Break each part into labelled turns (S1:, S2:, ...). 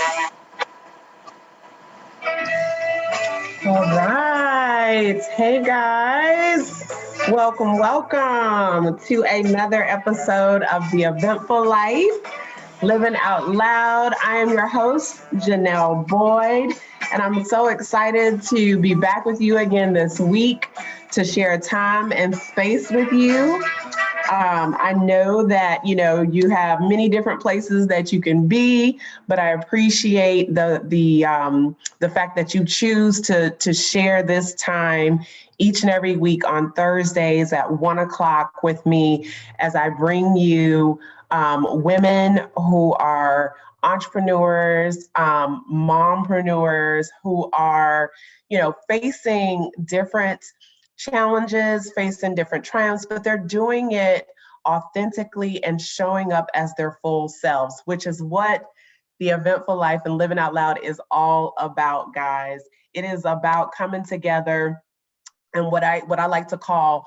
S1: All right. Hey guys. Welcome to another episode of the Eventful Life, Living Out Loud. I am your host, Janelle Boyd, and I'm so excited to be back with you again this week to share time and space with you. I know that you have many different places that you can be, but I appreciate the fact that you choose to share this time each and every week on Thursdays at 1 o'clock with me as I bring you women who are entrepreneurs, mompreneurs who are facing different challenges, facing different triumphs, but they're doing it authentically and showing up as their full selves, which is what the Eventful Life and Living Out Loud is all about, guys. It is about coming together and what I like to call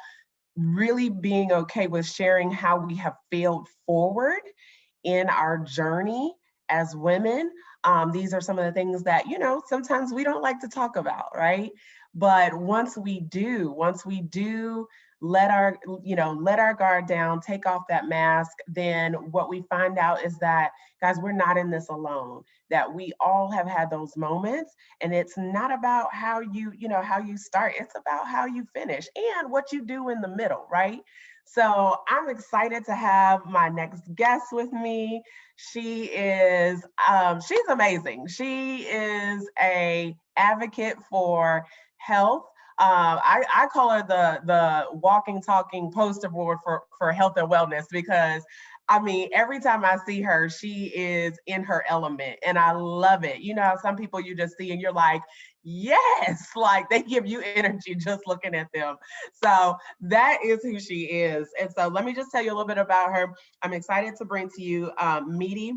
S1: really being okay with sharing how we have failed forward in our journey as women. These are some of the things that, sometimes we don't like to talk about, right? But once we do let our guard down, take off that mask, then what we find out is that, guys, we're not in this alone, that we all have had those moments. And it's not about how you start, it's about how you finish and what you do in the middle, right? So I'm excited to have my next guest with me. She is, she's amazing. She is a advocate for health. I call her the walking, talking poster board for health and wellness, because I mean, every time I see her, she is in her element and I love it. Some people you just see and you're like, yes, like they give you energy just looking at them. So that is who she is. And so let me just tell you a little bit about her. I'm excited to bring to you Meedie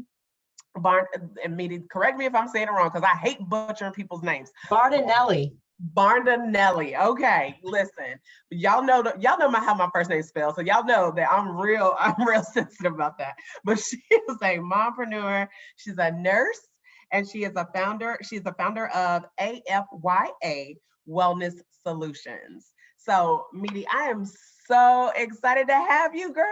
S1: Meedie, correct me if I'm saying it wrong, because I hate butchering people's names.
S2: Bardonille.
S1: Okay, listen, y'all know how my first name is spelled, so y'all know that I'm real sensitive about that. But she is a mompreneur. She's a nurse, and she's the founder of AFYA Wellness Solutions. So, Meedie, I am so excited to have you, girl.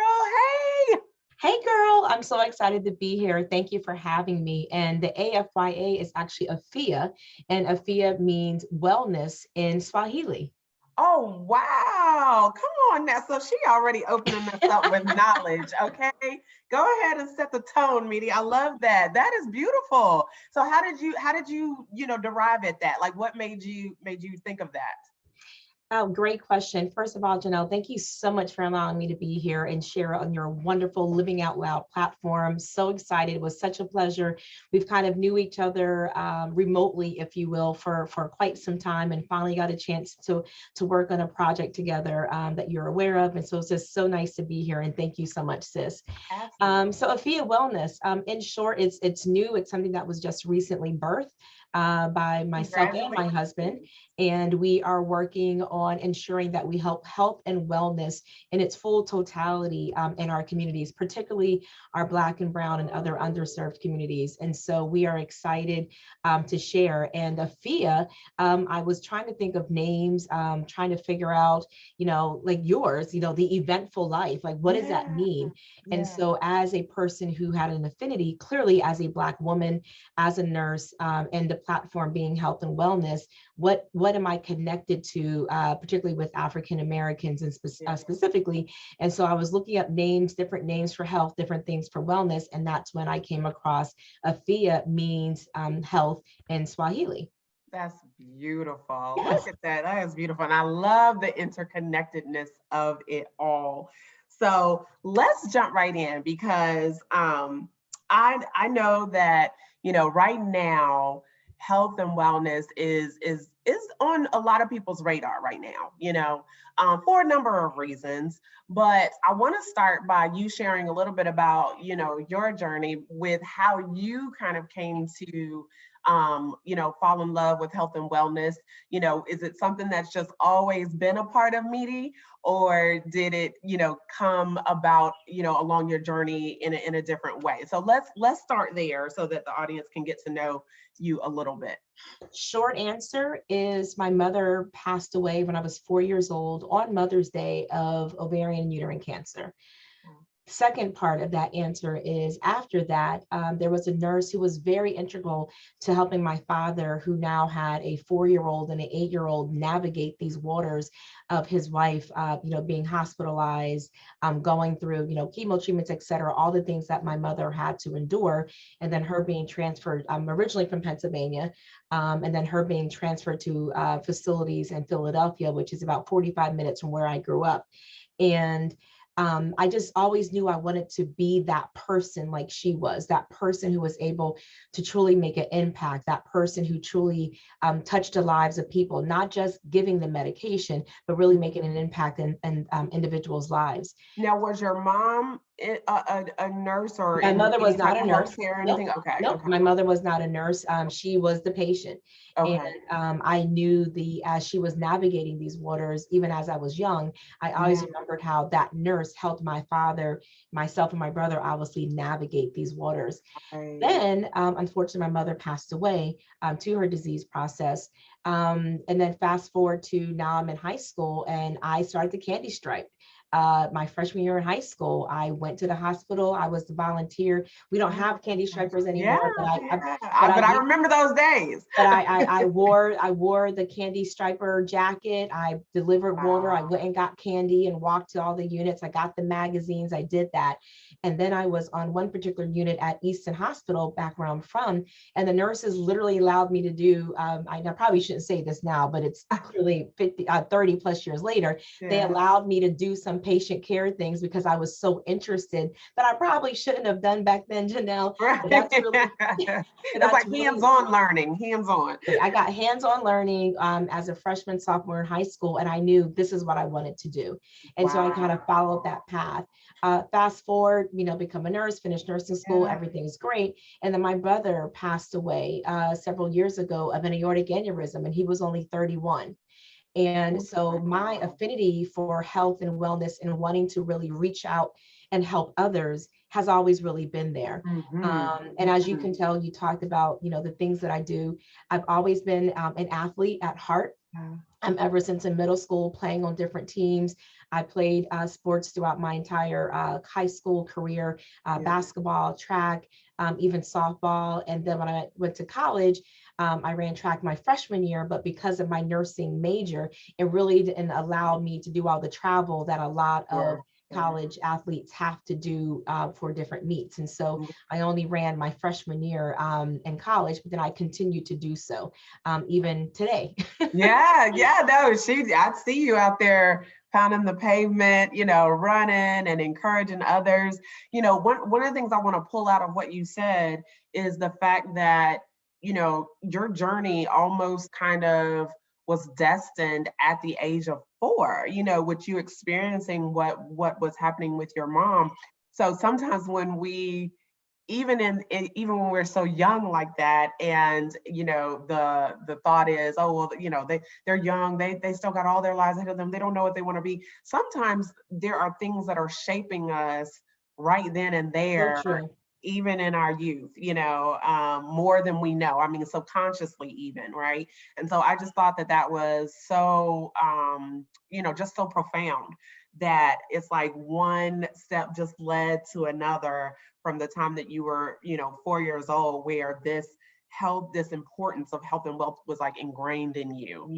S1: Hey.
S2: Hey girl, I'm so excited to be here. Thank you for having me. And the AFYA is actually AFYA, and AFYA means wellness in Swahili.
S1: Oh, wow. Come on now. So she already opening us up with knowledge. Okay. Go ahead and set the tone, Meedie. I love that. That is beautiful. So how did you derive at that? Like what made you think of that?
S2: Oh, great question. First of all, Janelle, thank you so much for allowing me to be here and share on your wonderful Living Out Loud platform. So excited. It was such a pleasure. We've kind of knew each other remotely, if you will, for quite some time, and finally got a chance to work on a project together that you're aware of. And so it's just so nice to be here. And thank you so much, sis. So AFYA Wellness, in short, it's new. It's something that was just recently birthed by myself and my husband. And we are working on ensuring that we help health and wellness in its full totality in our communities, particularly our Black and Brown and other underserved communities. And so we are excited to share. And AFYA, I was trying to think of names, trying to figure out, like yours, the eventful life, like what does that mean? Yeah. And so as a person who had an affinity, clearly as a Black woman, as a nurse, and the platform being health and wellness, what am I connected to, particularly with African Americans and specifically? And so I was looking up names, different names for health, different things for wellness. And that's when I came across AFYA means health in Swahili.
S1: That's beautiful. Yes. Look at that. That is beautiful. And I love the interconnectedness of it all. So let's jump right in, because I know that, right now, health and wellness is is on a lot of people's radar right now, for a number of reasons. But I want to start by you sharing a little bit about, your journey with how you kind of came to, fall in love with health and wellness. Is it something that's just always been a part of Meedie, or did it, come about, along your journey in a different way? So let's start there so that the audience can get to know you a little bit.
S2: Short answer is my mother passed away when I was 4 years old on Mother's Day of ovarian and uterine cancer. Second part of that answer is after that, there was a nurse who was very integral to helping my father, who now had a 4-year-old and an 8-year-old, navigate these waters of his wife, being hospitalized, going through, chemo treatments, et cetera, all the things that my mother had to endure. And then her being transferred, originally from Pennsylvania, and then her being transferred to facilities in Philadelphia, which is about 45 minutes from where I grew up. And I just always knew I wanted to be that person like she was, that person who was able to truly make an impact, that person who truly touched the lives of people, not just giving them medication, but really making an impact in individuals' lives.
S1: Now, was your mom a nurse, or
S2: my mother was not a nurse?
S1: Healthcare or anything?
S2: Nope.
S1: Okay.
S2: Nope.
S1: Okay.
S2: My mother was not a nurse. She was the patient.
S1: Okay.
S2: And I knew as she was navigating these waters, even as I was young, I always remembered how that nurse helped my father, myself, and my brother obviously navigate these waters.
S1: Right.
S2: Then, unfortunately, my mother passed away to her disease process. And then fast forward to now I'm in high school and I started the candy stripe. My freshman year in high school, I went to the hospital. I was the volunteer. We don't have candy stripers anymore, but
S1: I remember those days.
S2: But I wore the candy striper jacket. I delivered water. I went and got candy and walked to all the units. I got the magazines. I did that. And then I was on one particular unit at Easton Hospital, back where I'm from. And the nurses literally allowed me to do, I probably shouldn't say this now, but it's clearly 30 plus years later. Yeah. They allowed me to do some patient care things because I was so interested that I probably shouldn't have done back then, Janelle.
S1: Right. That's really, it's like hands-on learning, hands-on.
S2: I got hands-on learning as a freshman, sophomore in high school, and I knew this is what I wanted to do. And so I kind of followed that path. Fast forward, become a nurse, finish nursing school, everything's great. And then my brother passed away several years ago of an aortic aneurysm, and he was only 31. And so my affinity for health and wellness and wanting to really reach out and help others has always really been there. And as you can tell, you talked about, the things that I do. I've always been an athlete at heart. Ever since in middle school, playing on different teams. I played sports throughout my entire high school career, basketball, track, even softball. And then when I went to college, I ran track my freshman year, but because of my nursing major, it really didn't allow me to do all the travel that a lot of college athletes have to do for different meets. And so I only ran my freshman year in college, but then I continued to do so even today.
S1: I see you out there pounding the pavement, running and encouraging others. One of the things I want to pull out of what you said is the fact that, your journey almost kind of was destined at the age of 4, with you experiencing what was happening with your mom. So sometimes when we, even when we're so young like that, and the thought is, oh well, they're young, they still got all their lives ahead of them, they don't know what they want to be. Sometimes there are things that are shaping us right then and there. So even in our youth, more than we know. I mean, subconsciously even, right? And so I just thought that was so, just so profound, that it's like one step just led to another from the time that you were, 4 years old, where this importance of health and wealth was like ingrained in you,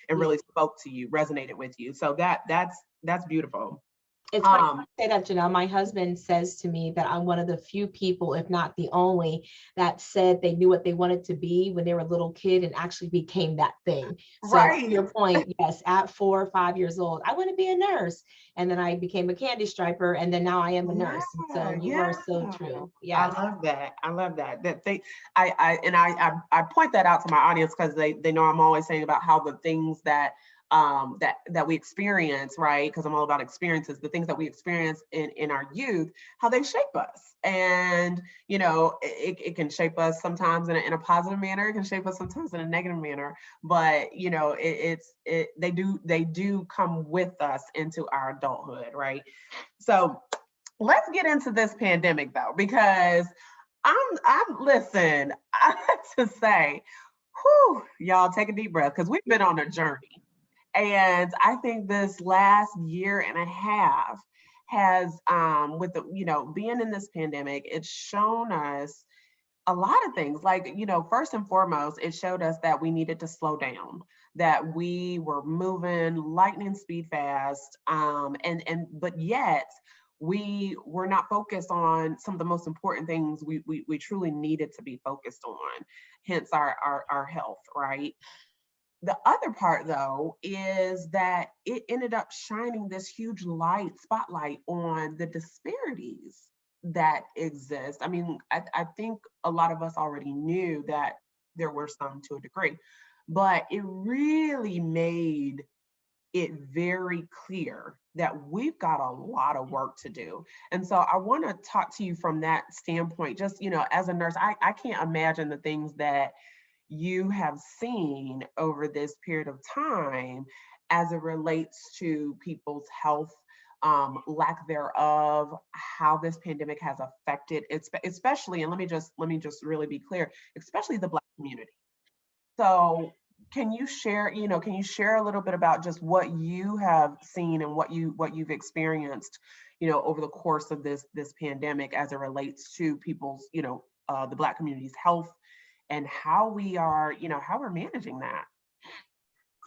S1: and really spoke to you, resonated with you. So that's beautiful.
S2: It's funny you say that, Janelle. My husband says to me that I'm one of the few people, if not the only, that said they knew what they wanted to be when they were a little kid and actually became that thing. So to
S1: Right.
S2: your point, yes, at 4 or 5 years old, I want to be a nurse. And then I became a candy striper, and then now I am a nurse. And so you are so true.
S1: I
S2: Yes.
S1: love that. I love that. That they, I point that out to my audience because they know I'm always saying about how the things that that we experience, right? Because I'm all about experiences, the things that we experience in our youth, how they shape us. And you know, it can shape us sometimes in a positive manner, it can shape us sometimes in a negative manner. But you know, they do come with us into our adulthood, right? So let's get into this pandemic though, because listen, I have to say, whew, y'all take a deep breath because we've been on a journey. And I think this last year and a half has, with the, you know, being in this pandemic, it's shown us a lot of things. Like, you know, first and foremost, it showed us that we needed to slow down, that we were moving lightning speed fast. But yet we were not focused on some of the most important things we truly needed to be focused on, hence our health, right? The other part, though, is that it ended up shining this huge spotlight on the disparities that exist. I mean, I think a lot of us already knew that there were some to a degree, but it really made it very clear that we've got a lot of work to do. And so I want to talk to you from that standpoint. Just, you know, as a nurse, I can't imagine the things that you have seen over this period of time as it relates to people's health, lack thereof, how this pandemic has affected especially, and let me just really be clear, especially the Black community. So can you share a little bit about just what you have seen and what you've experienced, you know, over the course of this pandemic as it relates to people's, you know, the Black community's health and how we are, you know, how we're managing that.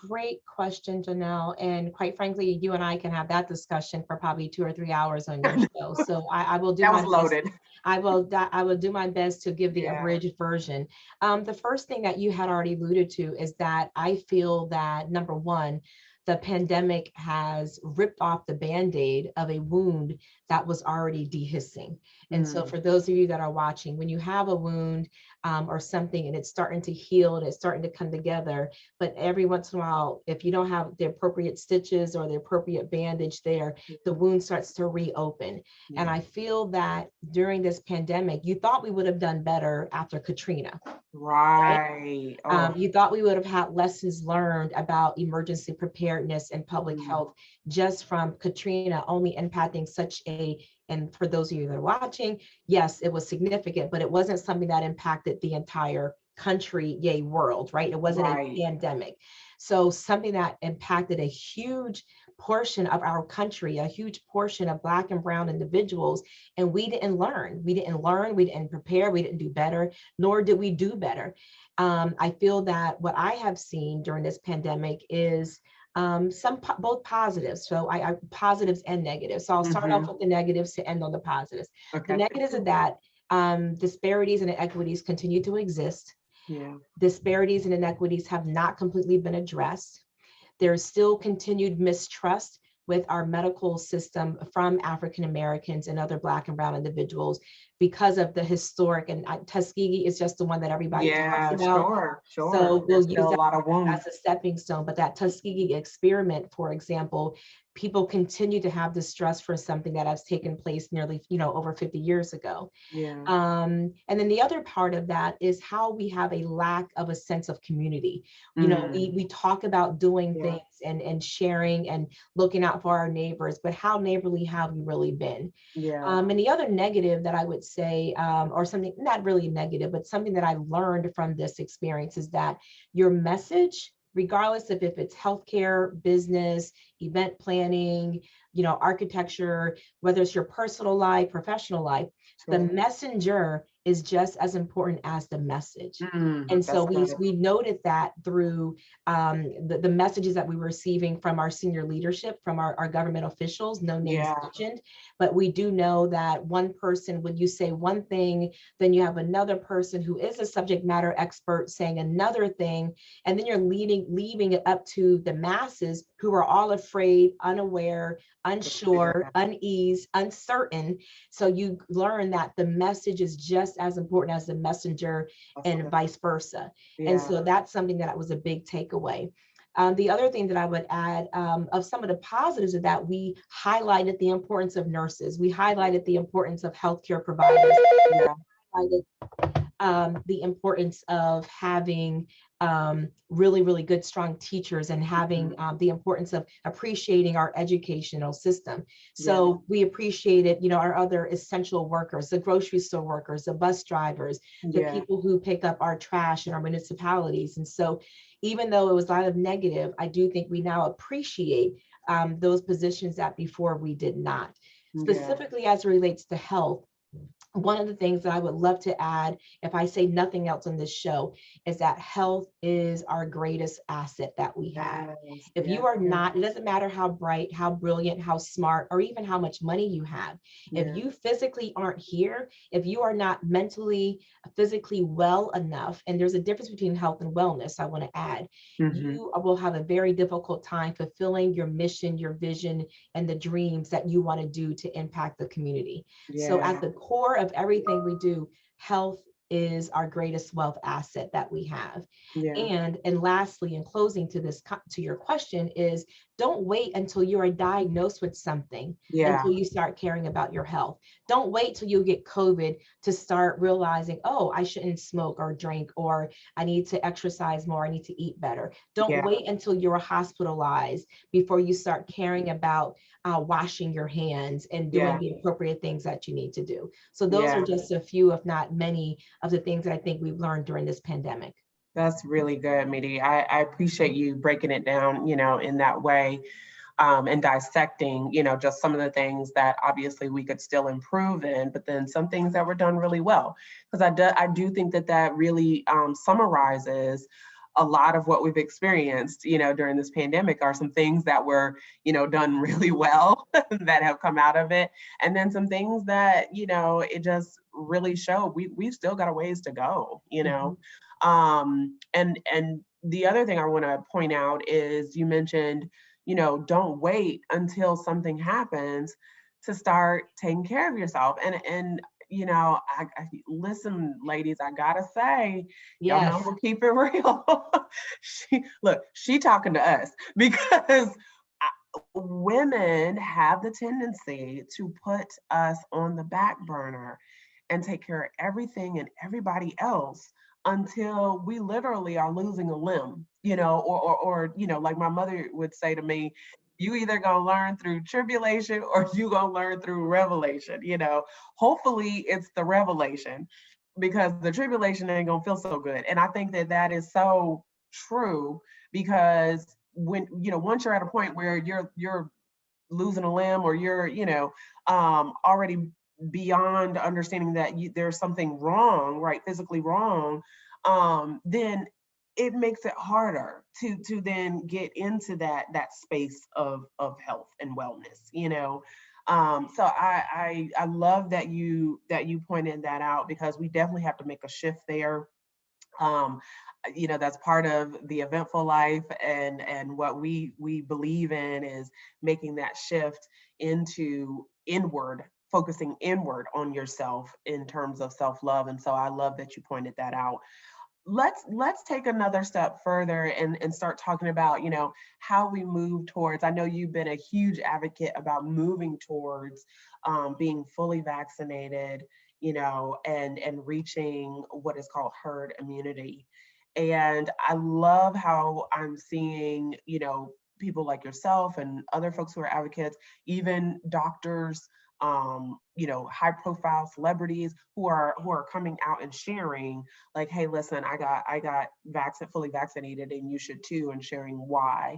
S2: Great question, Janelle. And quite frankly, you and I can have that discussion for probably 2 or 3 hours on your show. So I will do
S1: That
S2: my
S1: was
S2: best.
S1: loaded.
S2: I will do my best to give the
S1: Yeah.
S2: abridged version. The first thing that you had already alluded to is that I feel that number one, the pandemic has ripped off the Band-Aid of a wound that was already dehiscing. And so for those of you that are watching, when you have a wound or something and it's starting to heal and it's starting to come together, but every once in a while, if you don't have the appropriate stitches or the appropriate bandage there, the wound starts to reopen. And I feel that during this pandemic, you thought we would have done better after Katrina.
S1: Right. Oh.
S2: You thought we would have had lessons learned about emergency preparedness and public health just from Katrina only impacting and for those of you that are watching, yes, it was significant, but it wasn't something that impacted the entire country, yay, world, right? It wasn't a pandemic. So something that impacted a huge portion of our country, a huge portion of Black and Brown individuals, and we didn't learn. We didn't prepare, we didn't do better, nor did we do better. I feel that what I have seen during this pandemic is both positives. So I positives and negatives. So I'll start off with the negatives to end on the positives. Okay. The negatives are that disparities and inequities continue to exist. Yeah. Disparities and inequities have not completely been addressed. There's still continued mistrust with our medical system from African Americans and other Black and Brown individuals because of the historic, and Tuskegee is just the one that everybody talks about. Sure. So we'll use that as a stepping stone, but that Tuskegee experiment, for example, people continue to have distrust for something that has taken place nearly, over 50 years ago. Yeah. And then the other part of that is how we have a lack of a sense of community. We talk about doing things and sharing and looking out for our neighbors, but how neighborly have we really been? Yeah. And the other negative that I would say, or something not really negative, but something that I learned from this experience is that your message, regardless of if it's healthcare, business, event planning, architecture, whether it's your personal life, professional life, the messenger is just as important as the message. And so
S1: That's good.
S2: we noted that through the messages that we were receiving from our senior leadership, from our government officials, no names
S1: Yeah.
S2: mentioned. But we do know that one person, when you say one thing, then you have another person who is a subject matter expert saying another thing. And then you're leaving it up to the masses who are all afraid, unaware, unsure, unease, uncertain. So you learn that the message is just as important as the messenger, and vice versa.
S1: Yeah.
S2: And so that's something that was a big takeaway. The other thing that I would add of some of the positives of that, we highlighted the importance of nurses. We highlighted the importance of healthcare providers.
S1: Yeah.
S2: Highlighted the importance of having really, really good, strong teachers, and having the importance of appreciating our educational system. So we appreciated, you know, our other essential workers, the grocery store workers, the bus drivers, the people who pick up our trash in our municipalities. And so even though it was a lot of negative, I do think we now appreciate those positions that before we did not. Specifically as it relates to health, one of the things that I would love to add, if I say nothing else on this show, is that health is our greatest asset that we have. If you are not, it doesn't matter how bright, how brilliant, how smart, or even how much money you have. If you physically aren't here, if you are not mentally, physically well enough, and there's a difference between health and wellness, I want to add, you will have a very difficult time fulfilling your mission, your vision, and the dreams that you want to do to impact the community. So at the core of everything we do, health is our greatest wealth asset that we have. And lastly, in closing to this, to your question, is don't wait until you are diagnosed with something until you start caring about your health. Don't wait till you get COVID to start realizing, oh, I shouldn't smoke or drink, or I need to exercise more, I need to eat better. Don't wait until you're hospitalized before you start caring about washing your hands and doing the appropriate things that you need to do. So those are just a few, if not many, of the things that I think we've learned during this pandemic.
S1: That's really good, Meedie. I appreciate you breaking it down, you know, in that way, and dissecting, you know, just some of the things that obviously we could still improve in, but then some things that were done really well. Because I do think that that really summarizes a lot of what we've experienced, you know, during this pandemic are some things that were, you know, done really well that have come out of it. And then some things that, you know, it just really showed we've still got a ways to go, you know. And the other thing I want to point out is you mentioned, you know, don't wait until something happens to start taking care of yourself. And you know, I listen, ladies, I gotta say, y'all know we'll keep it real. she talking to us because women have the tendency to put us on the back burner and take care of everything and everybody else until we literally are losing a limb, you know, or you know, like my mother would say to me, you either gonna learn through tribulation or you gonna learn through revelation, you know. Hopefully it's the revelation, because the tribulation ain't gonna feel so good. And I think that that is so true, because when, you know, once you're at a point where you're losing a limb, or you're, you know, already beyond understanding that there's something wrong, right, physically wrong, then it makes it harder to then get into that space of health and wellness, you know. So I love that you pointed that out, because we definitely have to make a shift there. um, you know, that's part of the eventful life, and what we believe in is making that shift into inward, focusing inward on yourself in terms of self-love. And so I love that you pointed that out. Let's take another step further and start talking about, you know, how we move towards, I know you've been a huge advocate about moving towards being fully vaccinated, you know, and reaching what is called herd immunity. And I love how I'm seeing, you know, people like yourself and other folks who are advocates, even doctors, high profile celebrities who are coming out and sharing like, hey, listen, I got fully vaccinated and you should too, and sharing why.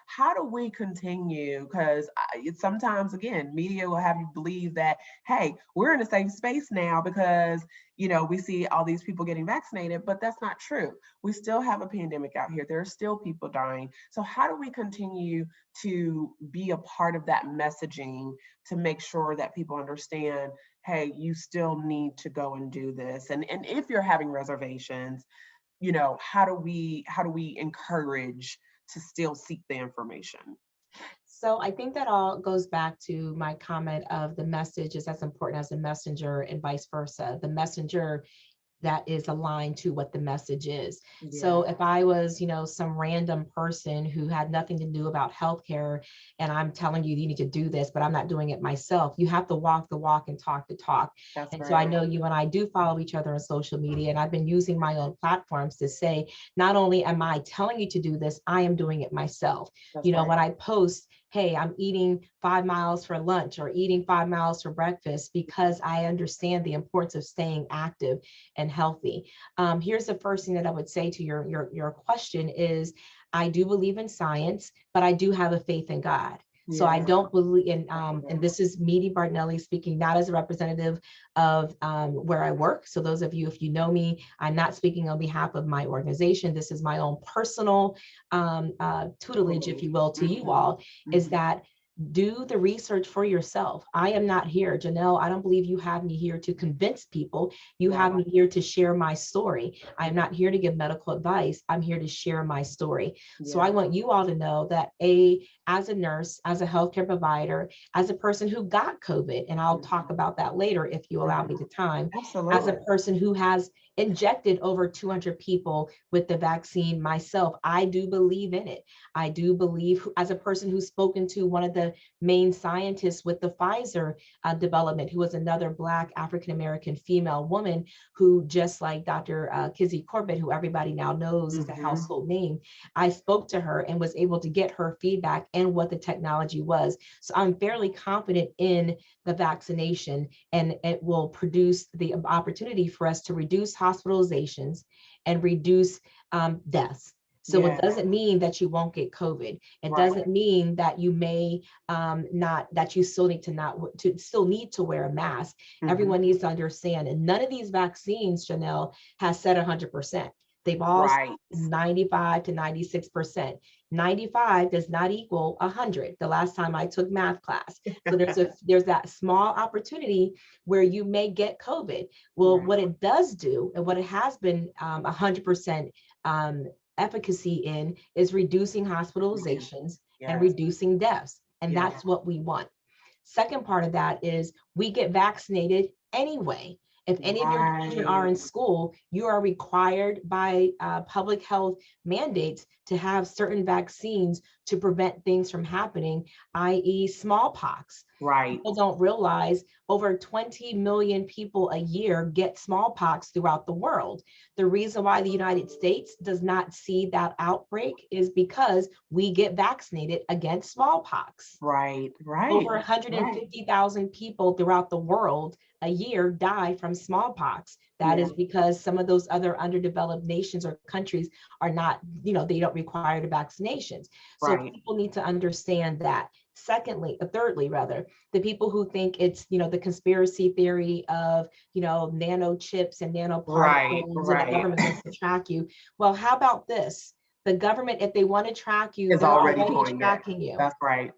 S1: How do we continue? Because sometimes, again, media will have you believe that, hey, we're in a safe space now because we see all these people getting vaccinated, but that's not true. We still have a pandemic out here. There are still people dying. So how do we continue to be a part of that messaging to make sure that people understand, hey, you still need to go and do this? And if you're having reservations, how do we encourage to still seek the information?
S2: So I think that all goes back to my comment of the message is as important as the messenger and vice versa. The messenger that is aligned to what the message is.
S1: Yeah.
S2: So if I was, some random person who had nothing to do about healthcare, and I'm telling you, you need to do this, but I'm not doing it myself, you have to walk the walk and talk the talk.
S1: That's
S2: and
S1: right.
S2: So I know you and I do follow each other on social media, and I've been using my own platforms to say, not only am I telling you to do this, I am doing it myself.
S1: That's right.
S2: When I post, hey, I'm eating 5 miles for lunch or eating 5 miles for breakfast, because I understand the importance of staying active and healthy. Here's the first thing that I would say to your question is, I do believe in science, but I do have a faith in God. So I don't believe in, and this is Meedie Bardonille speaking, not as a representative of where I work. So those of you, if you know me, I'm not speaking on behalf of my organization. This is my own personal tutelage, if you will, to you all, is that do the research for yourself. I am not here, Janelle, I don't believe you have me here to convince people. You have me here to share my story. I'm not here to give medical advice. I'm here to share my story. So I want you all to know that as a nurse, as a healthcare provider, as a person who got COVID, and I'll talk about that later if you allow me the time. Absolutely. As a person who has injected over 200 people with the vaccine myself, I do believe in it. I do believe, as a person who's spoken to one of the main scientists with the Pfizer development, who was another Black African-American female woman who, just like Dr. Kizzy Corbett, who everybody now knows is a household name, I spoke to her and was able to get her feedback and what the technology was. So I'm fairly confident in the vaccination, and it will produce the opportunity for us to reduce hospitalizations and reduce deaths. So it doesn't mean that you won't get COVID. It doesn't mean that you may not, that you still need to wear a mask. Everyone needs to understand, and none of these vaccines, Janelle, has said 100%. They've all 95 to 96%. 95 does not equal 100. The last time I took math class. So there's that small opportunity where you may get COVID. Well, what it does do, and what it has been 100% efficacy in, is reducing hospitalizations and reducing deaths. And that's what we want. Second part of that is we get vaccinated anyway. If any of your children are in school, you are required by public health mandates to have certain vaccines to prevent things from happening, i.e. smallpox. People don't realize over 20 million people a year get smallpox throughout the world. The reason why the United States does not see that outbreak is because we get vaccinated against smallpox. Over 150,000 people throughout the world a year die from smallpox. That is because some of those other underdeveloped nations or countries are not, they don't require the vaccinations. So people need to understand that. Thirdly, the people who think it's, the conspiracy theory of, nanochips and nanoparticles and the government wants to track you. Well, how about this? The government, if they want to track you, they're already tracking you.
S1: That's right.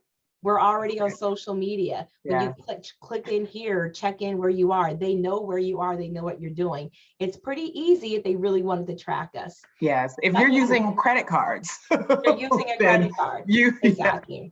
S2: We're already on social media. When you click in here, check in where you are. They know where you are. They know what you're doing. It's pretty easy if they really wanted to track us.
S1: Yes, if you're using credit cards.
S2: You're using a credit card. Exactly.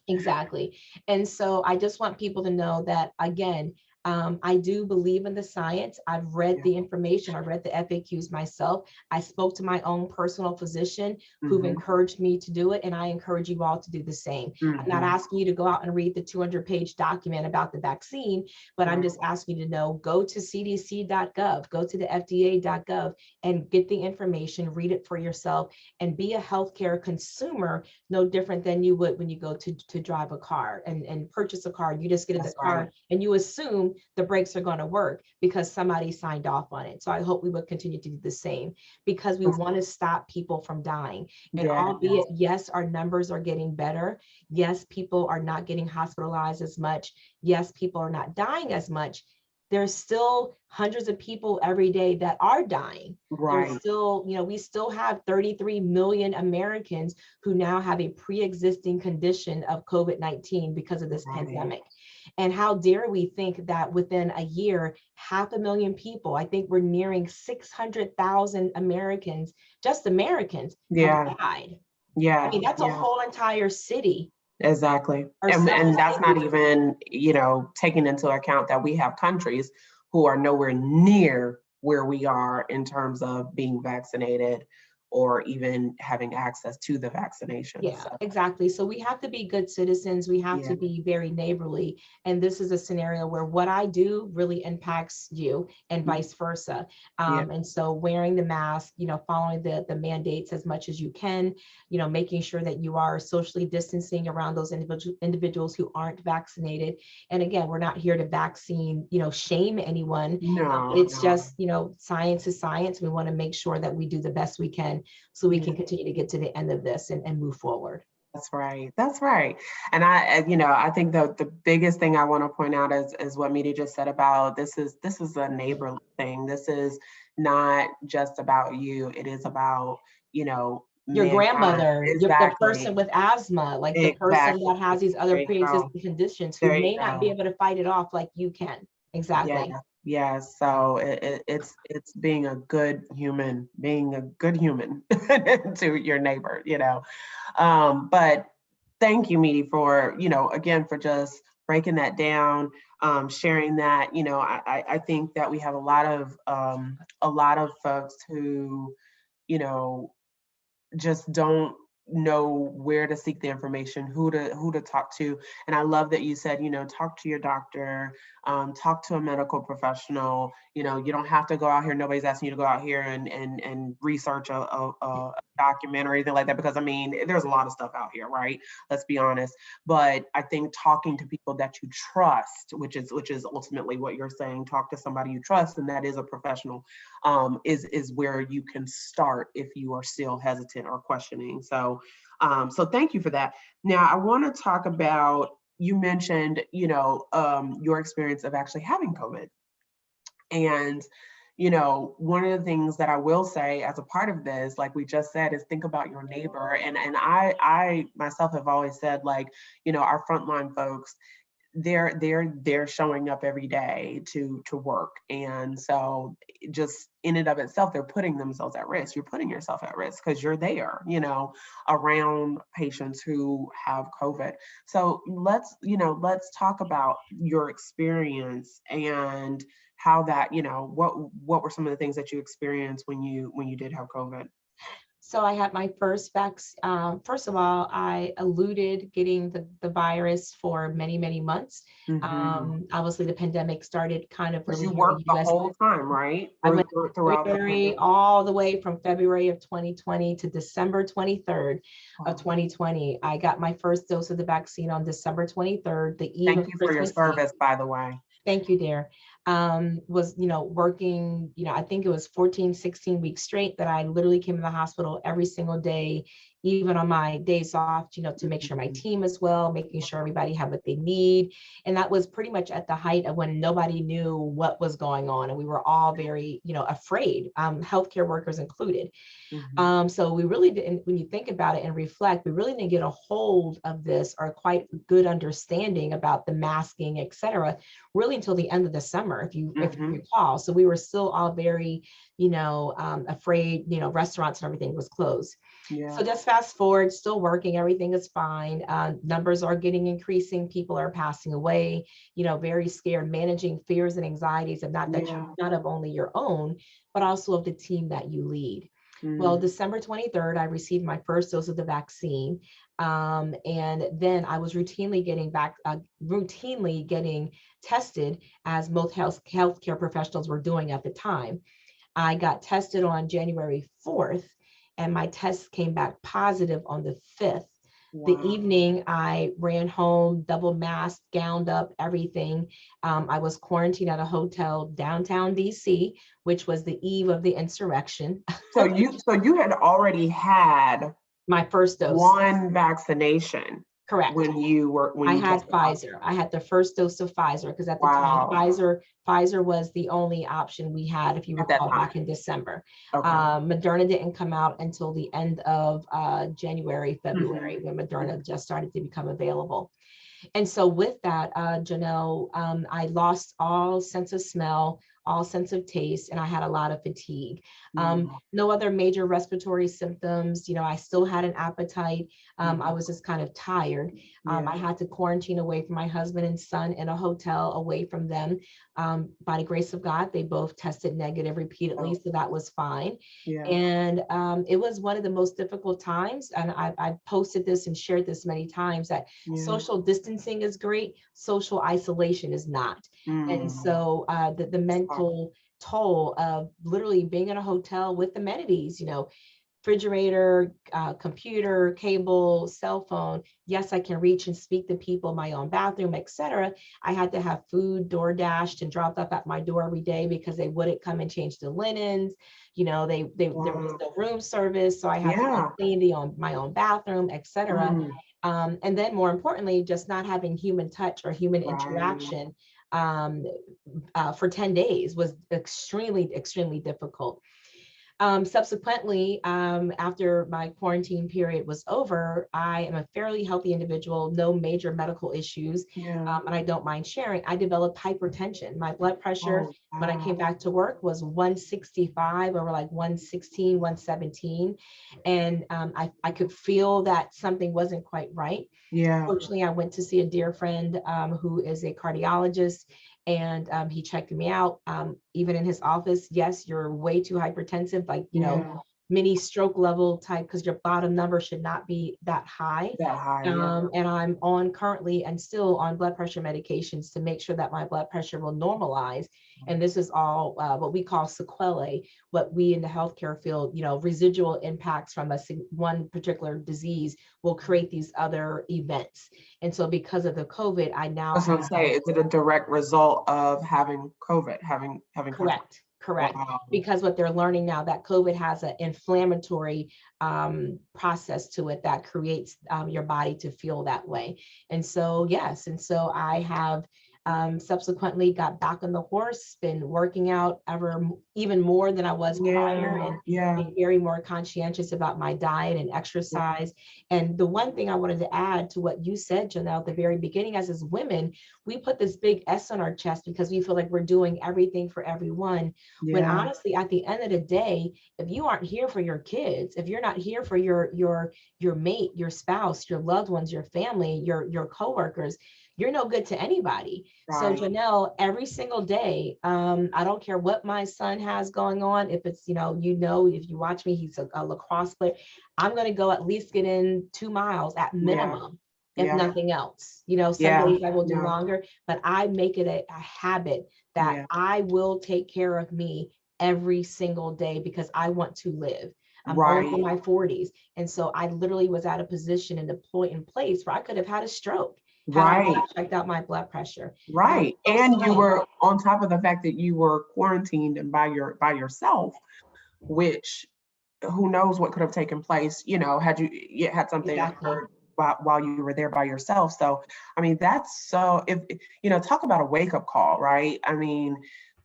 S2: Exactly. And so I just want people to know that, again, I do believe in the science. I've read
S1: Yeah.
S2: the information. I read the FAQs myself. I spoke to my own personal physician who've
S1: Mhm.
S2: encouraged me to do it. And I encourage you all to do the same. I'm not
S1: Mhm.
S2: asking you to go out and read the 200-page document about the vaccine, but I'm
S1: Right.
S2: just asking you to know, go to cdc.gov, go to the fda.gov and get the information, read it for yourself, and be a healthcare consumer, no different than you would when you go to drive a car and purchase a car. You just get in the
S1: That's right.
S2: car and you assume the brakes are going to work because somebody signed off on it. So I hope we would continue to do the same, because we want to stop people from dying. And
S1: Yeah.
S2: albeit, yes, our numbers are getting better. Yes, people are not getting hospitalized as much. Yes, people are not dying as much. There's still hundreds of people every day that are dying. There's
S1: Right.
S2: still, we still have 33 million Americans who now have a pre-existing condition of COVID-19 because of this
S1: Right.
S2: pandemic. And how dare we think that within a year, 500,000 people, I think we're nearing 600,000 Americans, just Americans, have
S1: Yeah.
S2: died. I
S1: Yeah.
S2: mean, that's a
S1: Yeah.
S2: whole entire city
S1: Exactly.
S2: or
S1: And that's not
S2: sub-city.
S1: even, taking into account that we have countries who are nowhere near where we are in terms of being vaccinated or even having access to the vaccination.
S2: Yeah,
S1: So,
S2: exactly. So we have to be good citizens. We have
S1: yeah.
S2: to be very neighborly. And this is a scenario where what I do really impacts you and vice versa.
S1: Yeah.
S2: And so wearing the mask, following the mandates as much as you can, making sure that you are socially distancing around those individuals who aren't vaccinated. And again, we're not here to vaccine, shame anyone.
S1: No,
S2: It's
S1: no.
S2: just, science is science. We want to make sure that we do the best we can so we
S1: Yeah.
S2: can continue to get to the end of this and move forward.
S1: That's right. That's right. And I think the biggest thing I want to point out is what Meedie just said about this is a neighborly thing. This is not just about you. It is about,
S2: Your
S1: mankind.
S2: grandmother, the
S1: Exactly.
S2: person with asthma, like the person
S1: Exactly.
S2: that has these other
S1: There you go.
S2: pre-existing conditions who
S1: There you
S2: may not be
S1: go.
S2: able to fight it off like you can.
S1: Yeah,
S2: Exactly.
S1: yeah. So it's being a good human to your neighbor, But thank you, Meedie, for again for just breaking that down, sharing that. I think that we have a lot of folks who you know just don't know where to seek the information, who to talk to. And I love that you said, talk to your doctor, talk to a medical professional. You don't have to go out here. Nobody's asking you to go out here and research a document or anything like that, because I mean, there's a lot of stuff out here, right? Let's be honest. But I think talking to people that you trust, which is ultimately what you're saying, talk to somebody you trust, and that is a professional, is where you can start if you are still hesitant or questioning. So thank you for that. Now I want to talk about, you mentioned, your experience of actually having COVID. And, one of the things that I will say as a part of this, like we just said, is think about your neighbor. And I myself have always said, like, our frontline folks, they're showing up every day to work. And so just in and of itself, they're putting themselves at risk. You're putting yourself at risk because you're there, around patients who have COVID. So let's talk about your experience and how that, what were some of the things that you experienced when you did have COVID?
S2: So I had my first first of all, I eluded getting the virus for many, many months.
S1: Mm-hmm.
S2: Obviously, the pandemic started kind of
S1: Because
S2: really
S1: you
S2: here in
S1: worked
S2: the
S1: the
S2: US.
S1: whole time, right?
S2: I went
S1: Throughout the
S2: February,
S1: pandemic.
S2: all the way from February of 2020 to December 23rd of
S1: Wow.
S2: 2020. I got my first dose of the vaccine on December 23rd, the eve
S1: Thank
S2: of
S1: you for your
S2: Christmas Eve.
S1: service, by the way.
S2: Thank you, dear. Was, working, I think it was 14, 16 weeks straight that I literally came to the hospital every single day, even on my days off, to make sure my
S1: Mhm.
S2: team is well, making sure everybody had what they need. And that was pretty much at the height of when nobody knew what was going on. And we were all very, afraid, healthcare workers included.
S1: Mhm.
S2: So we really didn't, when you think about it and reflect, we really didn't get a hold of this or quite good understanding about the masking, et cetera, really until the end of the summer. summer, if you recall. So we were still all very, afraid, restaurants and everything was closed.
S1: Yeah.
S2: So just fast forward, still working, everything is fine. Numbers are getting increasing. People are passing away, very scared, managing fears and anxieties of not of only your own, but also of the team that you lead. Well, December 23rd, I received my first dose of the vaccine. And then I was routinely getting tested, as most healthcare professionals were doing at the time. I got tested on January 4th, and my test came back positive on the 5th.
S1: Wow.
S2: The evening, I ran home, double masked, gowned up, everything. I was quarantined at a hotel downtown DC, which was the eve of the insurrection.
S1: So you had already had
S2: my first dose.
S1: One vaccination.
S2: Correct.
S1: I
S2: had Pfizer. I had the first dose of Pfizer because at the time, Pfizer was the only option we had, if you recall, back in December.
S1: Okay.
S2: Moderna didn't come out until the end of January, February, when Moderna just started to become available. And so with that, Janelle, I lost all sense of smell, all sense of taste, and I had a lot of fatigue. No other major respiratory symptoms. I still had an appetite. I was just kind of tired. I had to quarantine away from my husband and son in a hotel away from them. By the grace of God, they both tested negative repeatedly, so that was fine. And it was one of the most difficult times. And I posted this and shared this many times, that social distancing is great, social isolation is not. And so the mental toll of literally being in a hotel with amenities, refrigerator, computer, cable, cell phone. Yes, I can reach and speak to people, my own bathroom, etc. I had to have food door dashed and dropped up at my door every day because they wouldn't come and change the linens. There was no room service, so I had to clean my own bathroom, etc. And then more importantly, just not having human touch or human interaction for 10 days was extremely, extremely difficult. Subsequently, after my quarantine period was over, I am a fairly healthy individual, no major medical issues, and I don't mind sharing. I developed hypertension. My blood pressure when I came back to work was 165 over like 116, 117. And I could feel that something wasn't quite right. Fortunately, I went to see a dear friend who is a cardiologist, and he checked me out. Even in his office, yes, you're way too hypertensive, like, mini stroke level type, because your bottom number should not be that high. And I'm on currently and still on blood pressure medications to make sure that my blood pressure will normalize. And this is all what we call sequelae, what we in the healthcare field, residual impacts from one particular disease will create these other events. And so because of the COVID, I now
S1: is it a direct result of having COVID, having
S2: Correct. Wow. Because what they're learning now, that COVID has an inflammatory process to it that creates your body to feel that way. And so, yes. And so I have subsequently got back on the horse, been working out even more than I was prior, and being very more conscientious about my diet and exercise. And the one thing I wanted to add to what you said, Janelle, at the very beginning, as women, we put this big S on our chest because we feel like we're doing everything for everyone. When honestly, at the end of the day, if you aren't here for your kids, if you're not here for your mate, your spouse, your loved ones, your family, your coworkers, you're no good to anybody. So Janelle, every single day, I don't care what my son has going on. If it's, if you watch me, he's a lacrosse player. I'm going to go at least get in 2 miles at minimum, if nothing else. Some days I will do longer, but I make it a habit that I will take care of me every single day because I want to live. I'm only in my 40s. And so I literally was at a position in the point in place where I could have had a stroke. I checked out my blood pressure.
S1: And you were on top of the fact that you were quarantined and by yourself, which who knows what could have taken place, had you had something occurred while you were there by yourself. So, I mean, that's so, if talk about a wake-up call, right? I mean,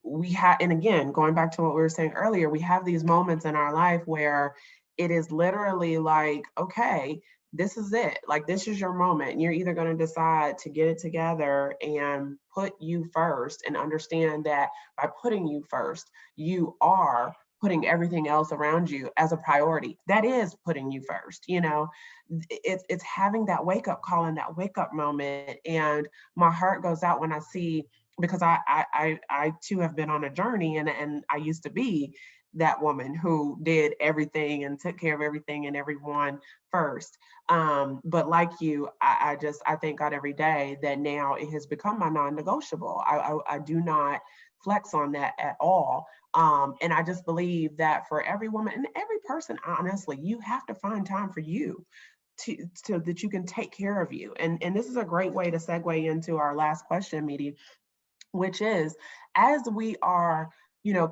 S1: and again, going back to what we were saying earlier, we have these moments in our life where it is literally like, okay, this is it. Like, this is your moment. You're either going to decide to get it together and put you first and understand that by putting you first, you are putting everything else around you as a priority. That is putting you first. It's having that wake up call and that wake up moment. And my heart goes out when I see, because I too have been on a journey, and I used to be that woman who did everything and took care of everything and everyone first. But like you, I thank God every day that now it has become my non-negotiable. I do not flex on that at all. And I just believe that for every woman and every person, honestly, you have to find time for you so that you can take care of you. And this is a great way to segue into our last question, Meedie, which is, as we are,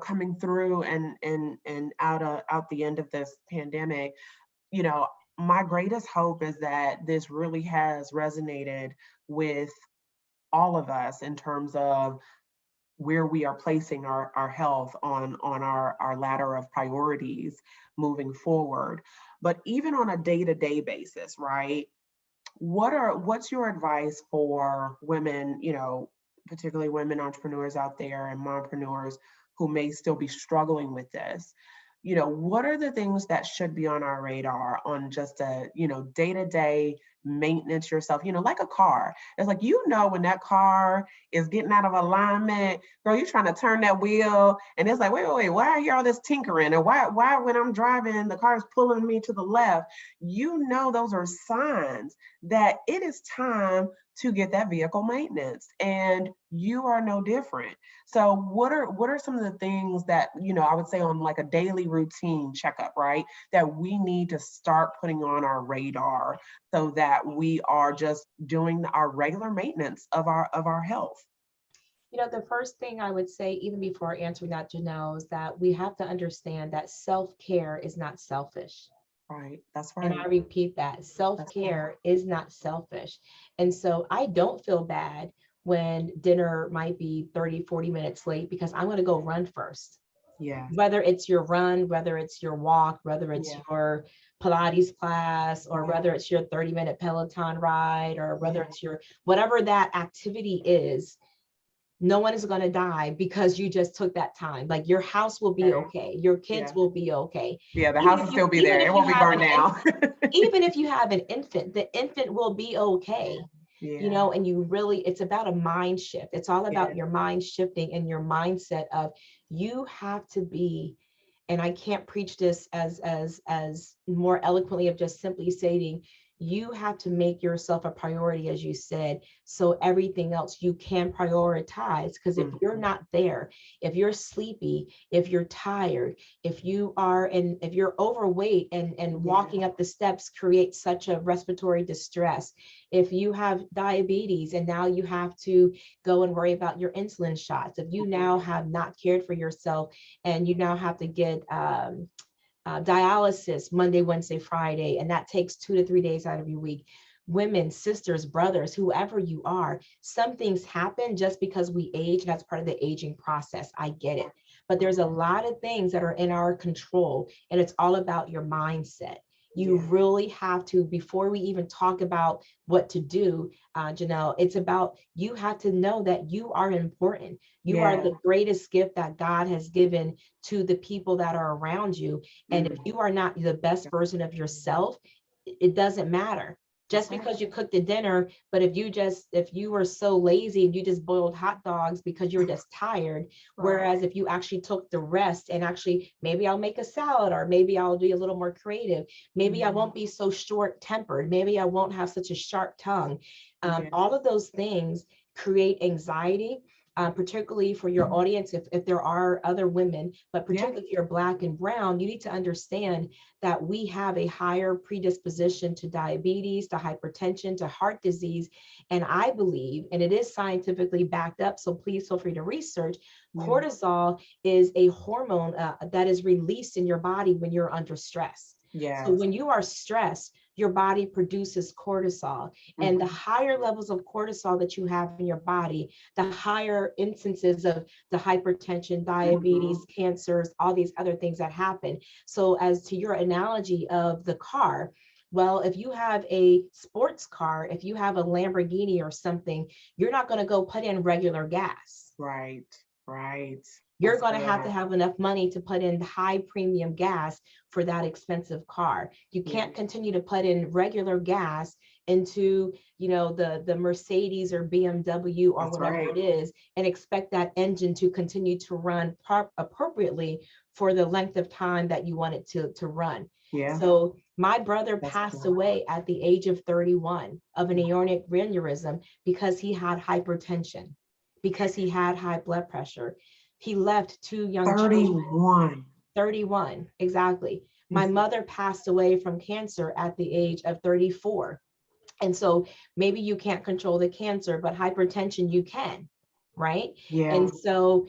S1: coming through and out the end of this pandemic, my greatest hope is that this really has resonated with all of us in terms of where we are placing our health on our ladder of priorities moving forward. But even on a day-to-day basis, right? What's your advice for women, particularly women entrepreneurs out there and mompreneurs who may still be struggling with this? What are the things that should be on our radar on just a, day-to-day maintenance yourself, like a car? It's like, when that car is getting out of alignment, girl, you're trying to turn that wheel and it's like, wait, why I hear all this tinkering? And why when I'm driving, the car is pulling me to the left? Those are signs that it is time to get that vehicle maintenance, and you are no different. So what are some of the things that, I would say on like a daily routine checkup, right, that we need to start putting on our radar so that we are just doing our regular maintenance of our health?
S2: The first thing I would say, even before answering that, Janelle, is that we have to understand that self-care is not selfish.
S1: Right. That's
S2: And
S1: right.
S2: I repeat that, self-care is not selfish. And so I don't feel bad when dinner might be 30, 40 minutes late because I'm going to go run first.
S1: Yeah.
S2: Whether it's your run, whether it's your walk, whether it's your Pilates class, or whether it's your 30-minute Peloton ride, or whether it's your, whatever that activity is, no one is going to die because you just took that time. Like, your house will be okay. Your kids will be okay.
S1: Yeah, the house will still be there. It won't be burned down.
S2: Even if you have an infant, the infant will be okay. And you really, it's about a mind shift. It's all about your mind shifting and your mindset of, you have to be, and I can't preach this as more eloquently of just simply stating, you have to make yourself a priority, as you said, so everything else you can prioritize. Because if you're not there, if you're sleepy, if you're tired, if you're overweight and walking up the steps creates such a respiratory distress, if you have diabetes and now you have to go and worry about your insulin shots, if you now have not cared for yourself and you now have to get dialysis Monday, Wednesday, Friday, and that takes 2 to 3 days out of your week. Women, sisters, brothers, whoever you are, some things happen just because we age, and that's part of the aging process. I get it. But there's a lot of things that are in our control, and it's all about your mindset. You really have to, before we even talk about what to do, Janelle, it's about, you have to know that you are important. You are the greatest gift that God has given to the people that are around you. And if you are not the best version of yourself, it doesn't matter. Just because you cooked the dinner, but if you were so lazy and you just boiled hot dogs because you're just tired, whereas if you actually took the rest and actually, maybe I'll make a salad, or maybe I'll be a little more creative, maybe I won't be so short tempered, maybe I won't have such a sharp tongue. All of those things create anxiety. Particularly for your audience, if there are other women, but particularly if you're Black and brown, you need to understand that we have a higher predisposition to diabetes, to hypertension, to heart disease. And I believe, and it is scientifically backed up, so please feel free to research, cortisol is a hormone that is released in your body when you're under stress. So when you are stressed, your body produces cortisol, and the higher levels of cortisol that you have in your body, the higher instances of the hypertension, diabetes, cancers, all these other things that happen. So as to your analogy of the car, Well, if you have a sports car, if you have a Lamborghini or something, you're not going to go put in regular gas.
S1: Right. Right.
S2: You're
S1: That's
S2: going to
S1: good.
S2: have enough money to put in high premium gas for that expensive car. You can't
S1: Yeah.
S2: continue to put in regular gas into, the Mercedes or BMW or
S1: That's
S2: whatever
S1: right.
S2: it is, and expect that engine to continue to run appropriately for the length of time that you want it to run.
S1: Yeah.
S2: So my brother
S1: That's
S2: passed
S1: true.
S2: away at the age of 31 of an aortic aneurysm because he had hypertension, because he had high blood pressure. He left two young children.
S1: 31.
S2: 31, exactly. My
S1: Yes.
S2: mother passed away from cancer at the age of 34. And so maybe you can't control the cancer, but hypertension you can, right?
S1: Yeah.
S2: And so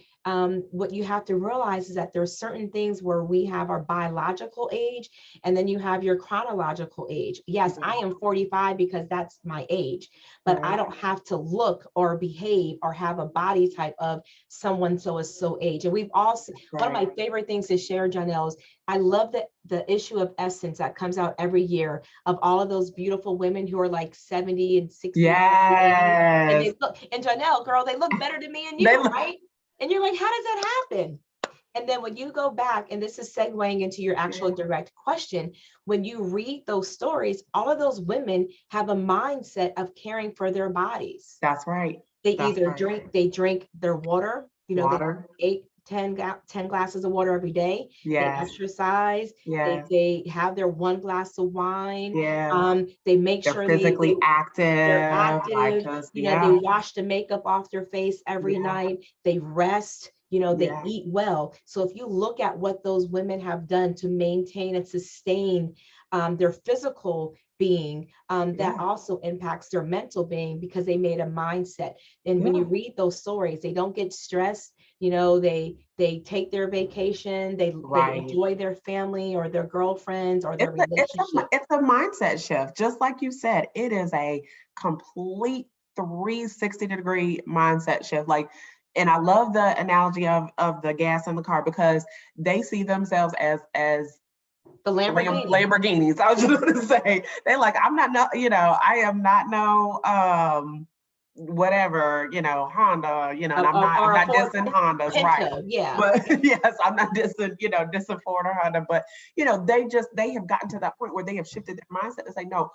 S2: what you have to realize is that there's certain things where we have our biological age, and then you have your chronological age. Yes, I am 45 because that's my age, but I
S1: Right.
S2: don't have to look or behave or have a body type of someone so age. And we've all seen, one of my favorite things to share, Janelle, is I love the issue of Essence that comes out every year of all of those beautiful women who are like 70 and 60.
S1: Yes.
S2: And they look, and Janelle, girl, they look better than me and
S1: They
S2: you,
S1: look-
S2: right? And you're like, how does that happen? And then when you go back, and this is segueing into your actual direct question, when you read those stories, all of those women have a mindset of caring for their bodies.
S1: That's right.
S2: They
S1: That's
S2: either
S1: right.
S2: drink their water,
S1: Water.
S2: they 10 glasses of water every day.
S1: Yes.
S2: They exercise.
S1: Yes.
S2: They have their 1 glass of wine.
S1: Yeah.
S2: They make
S1: They're
S2: sure
S1: physically active.
S2: they're
S1: Like
S2: active.
S1: just,
S2: They wash the makeup off their face every
S1: Yeah.
S2: night. They rest. They
S1: Yeah.
S2: eat well. So if you look at what those women have done to maintain and sustain their physical being, that also impacts their mental being, because they made a mindset. And when you read those stories, they don't get stressed. They take their vacation, they enjoy their family or their girlfriends or their relationship.
S1: It's a mindset shift. Just like you said, it is a complete 360-degree mindset shift. Like, and I love the analogy of the gas in the car, because they see themselves as
S2: the
S1: Lamborghinis. I was just going to say, they're like, I'm not I am not no whatever, Honda, and I'm not dissing Hondas, right?
S2: Yeah.
S1: But yes, I'm not dissing Ford or Honda, but they have gotten to that point where they have shifted their mindset to say, no,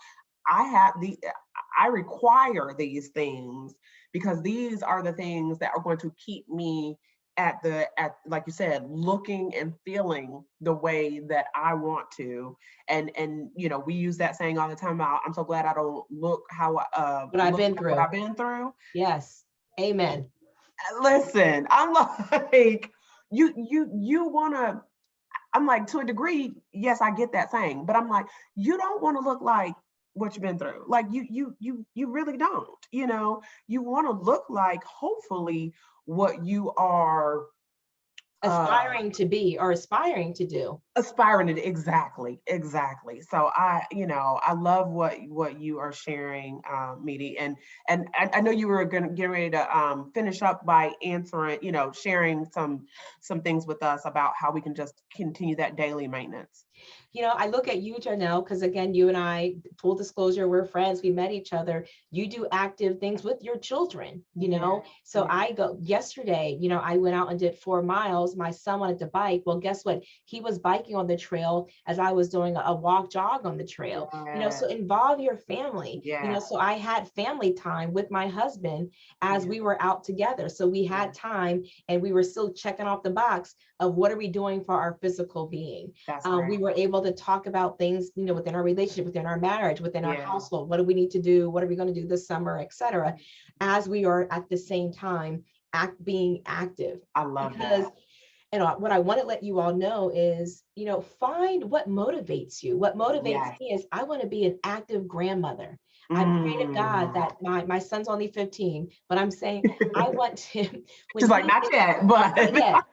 S1: I require these things, because these are the things that are going to keep me at like you said, looking and feeling the way that I want to. And we use that saying all the time. I'm so glad I don't look how
S2: what I've been through.
S1: What I've been through.
S2: Yes. Amen.
S1: Listen, I'm like, you want to, I'm like, to a degree, yes, I get that saying, but I'm like, you don't want to look like what you've been through. Like you really don't, you want to look like, hopefully, what you are
S2: aspiring to be or aspiring to do.
S1: Exactly. So I love what you are sharing, Meedie, and I know you were get ready to finish up by answering, sharing some things with us about how we can just continue that daily maintenance.
S2: I look at you, Janelle, because again, you and I, full disclosure, we're friends. We met each other. You do active things with your children, So I go yesterday, I went out and did 4 miles. My son wanted to bike. Well, guess what? He was biking on the trail as I was doing a walk jog on the trail, so involve your family, so I had family time with my husband as we were out together. So we had time, and we were still checking off the box of what are we doing for our physical being. We were able to talk about things, within our relationship, within our marriage, within our household. What do we need to do? What are we going to do this summer, etc. As we are at the same time being active.
S1: I love that.
S2: And what I want to let you all know is, find what motivates you. What motivates me is I want to be an active grandmother. I pray to God that my son's only 15, but I'm saying I want him.
S1: She's like, not yet, but.
S2: Not yet.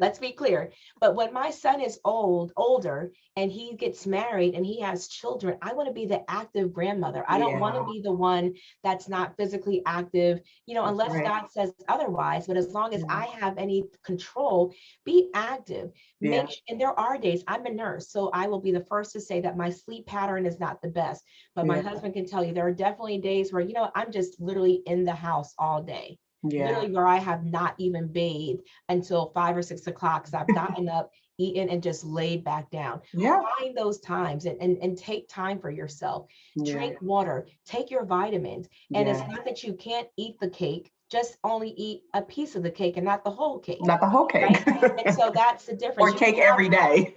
S2: Let's be clear. But when my son is older, and he gets married and he has children, I want to be the active grandmother. I don't want to be the one that's not physically active, unless God says otherwise. But as long as I have any control, be active. And there are days, I'm a nurse, so I will be the first to say that my sleep pattern is not the best. But my husband can tell you there are definitely days where, I'm just literally in the house all day. Literally where I have not even bathed until 5 or 6 o'clock. So I've gotten up, eaten, and just laid back down. Find those times and take time for yourself. Drink water, take your vitamins. And it's not that you can't eat the cake, just only eat a piece of the cake and not the whole cake.
S1: Not the whole cake.
S2: Right? And so that's the difference.
S1: Or cake every day.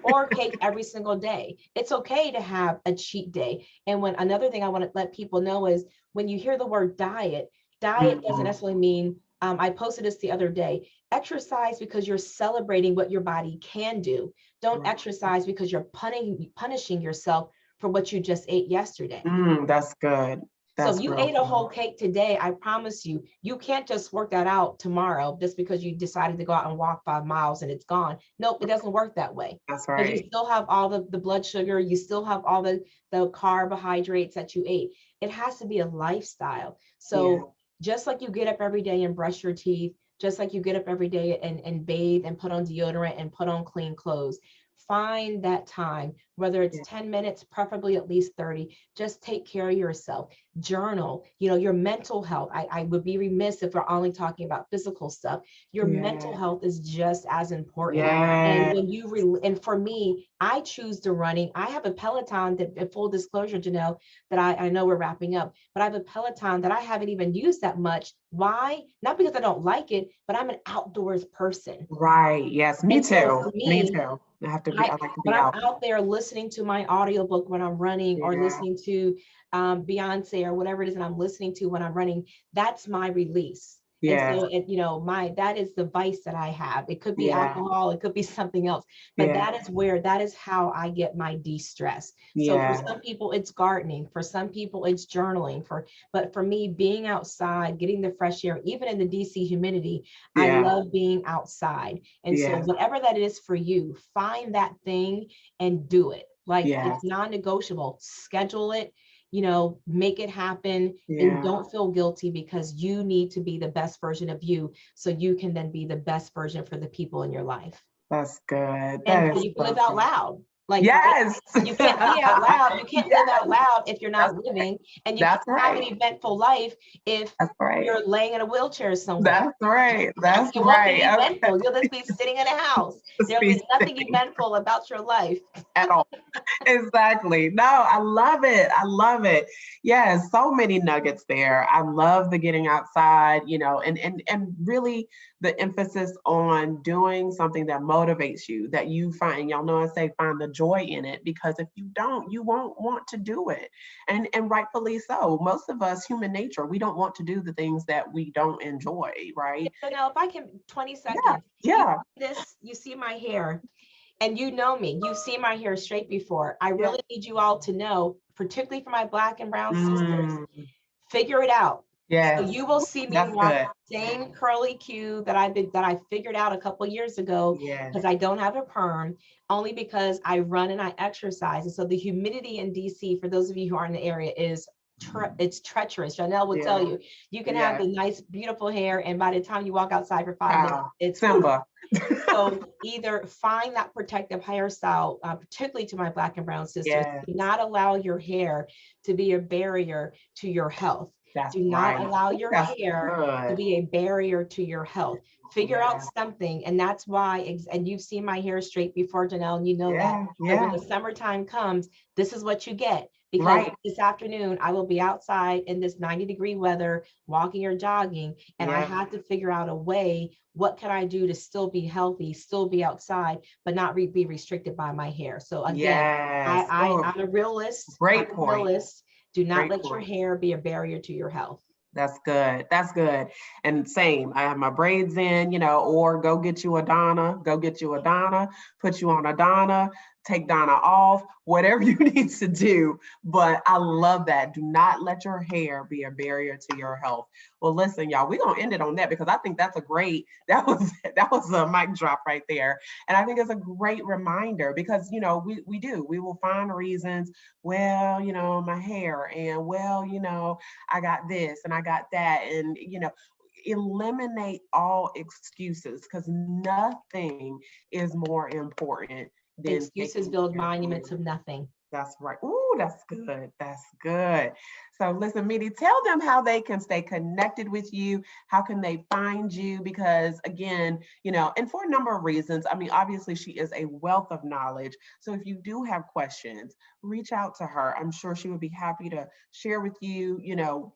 S2: Or cake every single day. It's okay to have a cheat day. And another thing I want to let people know is when you hear the word diet doesn't necessarily mean, I posted this the other day, exercise because you're celebrating what your body can do. Don't exercise because you're punishing yourself for what you just ate yesterday.
S1: That's good.
S2: So if you ate a whole cake today, I promise you, you can't just work that out tomorrow just because you decided to go out and walk 5 miles and it's gone. Nope, it doesn't work that way.
S1: That's right.
S2: Because you still have all the blood sugar, you still have all the carbohydrates that you ate. It has to be a lifestyle. So just like you get up every day and brush your teeth, just like you get up every day and bathe and put on deodorant and put on clean clothes, find that time, whether it's 10 minutes, preferably at least 30, just take care of yourself. Journal, your mental health. I would be remiss if we're only talking about physical stuff. Your mental health is just as important. And when and for me, I choose the running. I have a Peloton that, full disclosure, Janelle, that I know we're wrapping up, but I have a Peloton that I haven't even used that much. Why? Not because I don't like it, but I'm an outdoors person.
S1: Right. Yes. Me too.
S2: So
S1: me too. I like to be
S2: when
S1: out.
S2: I'm out there listening to my audiobook when I'm running, or listening to Beyonce or whatever it is that I'm listening to when I'm running, that's my release. And so that is the vice that I have. It could be alcohol, it could be something else, but that is how I get my de-stress. So for some people it's gardening, for some people it's journaling, but for me, being outside, getting the fresh air, even in the DC humidity, I love being outside. And so whatever that is for you, find that thing and do it. Like it's non-negotiable. Schedule it, make it happen, and don't feel guilty, because you need to be the best version of you so you can then be the best version for the people in your life.
S1: That's good.
S2: And so you can live out loud. Like,
S1: yes.
S2: You can't be out loud. You can't live out loud if you're not living. And you can't have an eventful life if you're laying in a wheelchair somewhere.
S1: That's right. That's
S2: it won't be eventful. You'll just be sitting in a house. There'll be nothing eventful about your life.
S1: At all. Exactly. No, I love it. I love it. Yeah, so many nuggets there. I love the getting outside, and really the emphasis on doing something that motivates you, that you find, y'all know I say find the joy in it, because if you don't, you won't want to do it. And rightfully so. Most of us, human nature, we don't want to do the things that we don't enjoy, right?
S2: So now if I can, 20 seconds. You see my hair. And you know me, you've seen my hair straight before. I really need you all to know, particularly for my Black and brown sisters, figure it out. So you will see me rock the same curly Q that I figured out a couple of years ago, because I don't have a perm, only because I run and I exercise. And so the humidity in DC, for those of you who are in the area, is it's treacherous. Janelle will tell you, you can have the nice, beautiful hair, and by the time you walk outside for 5 minutes, it's
S1: Simba.
S2: So either find that protective hairstyle, particularly to my Black and brown sisters. Do not allow your hair to be a barrier to your health. Do not allow your hair to be a barrier to your health. Figure out something. And that's why, and you've seen my hair straight before, Janelle, and you know that. So when the summertime comes, this is what you get. Because this afternoon, I will be outside in this 90-degree weather, walking or jogging, and I have to figure out a way, what can I do to still be healthy, still be outside, but not be restricted by my hair. So again, I'm a realist.
S1: Great point.
S2: Realist. Do not let your hair be a barrier to your health.
S1: That's good. That's good. And same, I have my braids in, or go get you a Donna, put you on a Donna, take Donna off, whatever you need to do. But I love that. Do not let your hair be a barrier to your health. Well, listen, y'all, we're gonna end it on that because I think that's that was a mic drop right there. And I think it's a great reminder because we will find reasons, well, my hair, and well, I got this and I got that, and eliminate all excuses because nothing is more important than
S2: Excuses
S1: taking
S2: build
S1: care of
S2: monuments
S1: you.
S2: of nothing.
S1: That's right. Ooh, that's good. That's good. So listen, Meedie, tell them how they can stay connected with you. How can they find you? Because again, and for a number of reasons, I mean, obviously she is a wealth of knowledge. So if you do have questions, reach out to her. I'm sure she would be happy to share with you,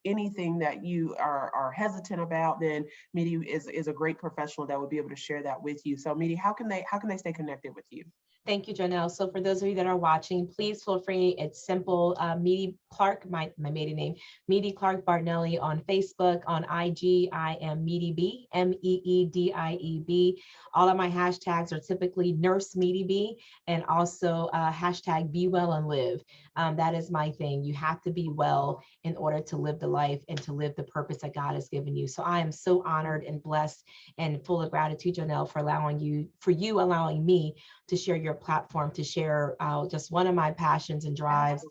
S1: anything that you are hesitant about. Then Meedie is a great professional that would be able to share that with you. So Meedie, how can they stay connected with you?
S2: Thank you, Janelle. So for those of you that are watching, please feel free. It's simple. Meedie Clark, my maiden name, Meedie Clark Bardonille on Facebook, on IG. I am Meedie B, MEEDIEB. All of my hashtags are typically Nurse Meedie B, and also hashtag Be Well and Live. That is my thing. You have to be well in order to live the life and to live the purpose that God has given you. So I am so honored and blessed and full of gratitude, Janelle, for allowing me to share your platform, to share just one of my passions and drives,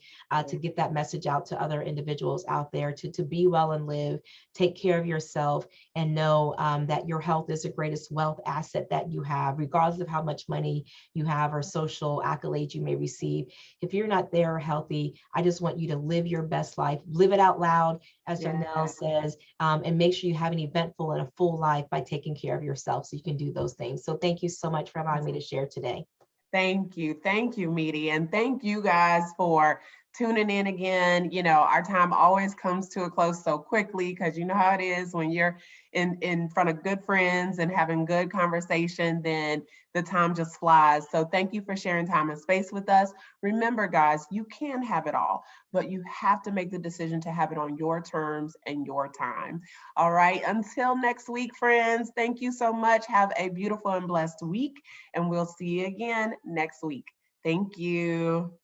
S2: to get that message out to other individuals out there, to be well and live, take care of yourself, and know that your health is the greatest wealth asset that you have, regardless of how much money you have or social accolades you may receive. If you're not there healthy, I just want you to live your best life, live it out loud, as Janelle says, and make sure you have an eventful and a full life by taking care of yourself so you can do those things. So thank you so much for allowing me to share today.
S1: Thank you, Meedie, and thank you guys for tuning in again. Our time always comes to a close so quickly because you know how it is when you're in front of good friends and having good conversation, then the time just flies. So thank you for sharing time and space with us. Remember, guys, you can have it all, but you have to make the decision to have it on your terms and your time. All right, until next week, friends, thank you so much. Have a beautiful and blessed week, and we'll see you again next week. Thank you.